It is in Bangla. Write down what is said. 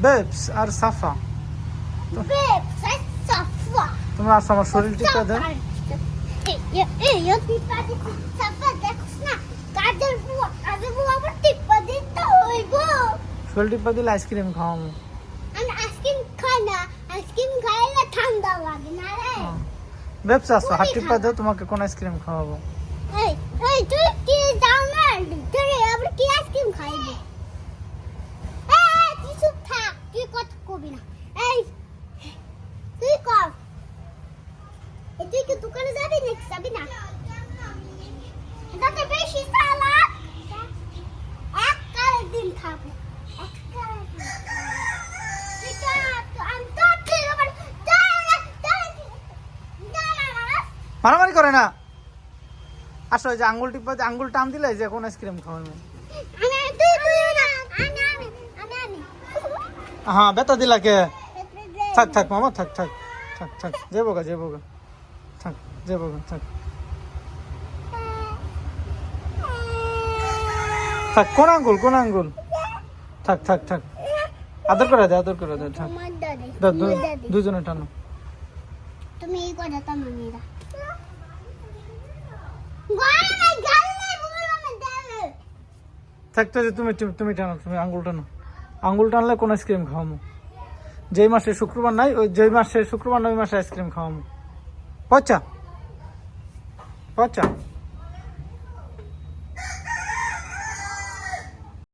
বেবস আর সাফা, Babes, আর সাফা। তোমরা আসো আমার শরীর টিপা দে। এই টিপা দিচ্ছি, সাফা দেখছ না? কাজের বুয়া আবার টিপা দিতে হইব। শরীর টিপা দিলে আইসক্রিম খাওয়াবো। আমি আইসক্রিম খাই না, আইসক্রিম খাইলে ঠান্ডা লাগে না রে। বেবস আসো, হাত টিপা দে, তোমাকে কোন আইসক্রিম খাওয়াবো। এই তুই কি যাও না? তুই আবার কি আইসক্রিম খাইবি? তুই চুপ থাক, তুই কথা কবি না। এই তুই কর। তুই কি দোকানে যাবি নাকি যাবি না? এটাতে বেশি সালাদ এক কালের দিন খাবো, এক কালের দিন। ঠিক আছে, আমি তো ঠিক আবার মারামারি করে না, আসো। এই যে আঙ্গুল টিপা দিয়ে আঙ্গুল টান দিলে যে কোন আইসক্রিম খাওয়াবো। হ্যাঁ, বেতা দিলা কে? থাক থাক মামা, থাক থাক থাক থাক, যাবো গা যাবো গা, থাক যাবো গা, থাক থাক। কোন আঙ্গুল, কোন আঙ্গুল? থাক থাক থাক, আদর করে দে, আদর করে দে, থাক। দুজনে টানো। তুমি এই কথা তো মানি না। থাকতে যে তুমি তুমি টানো, তুমি আঙ্গুল টানো। আঙ্গুল টানলে কোন আইসক্রিম খাওয়াবো? যেই মাসে শুক্রবার নাই, ওই যেই মাসে শুক্রবার নাই ওই মাসে আইসক্রিম খাওয়াবো। পচা পচা।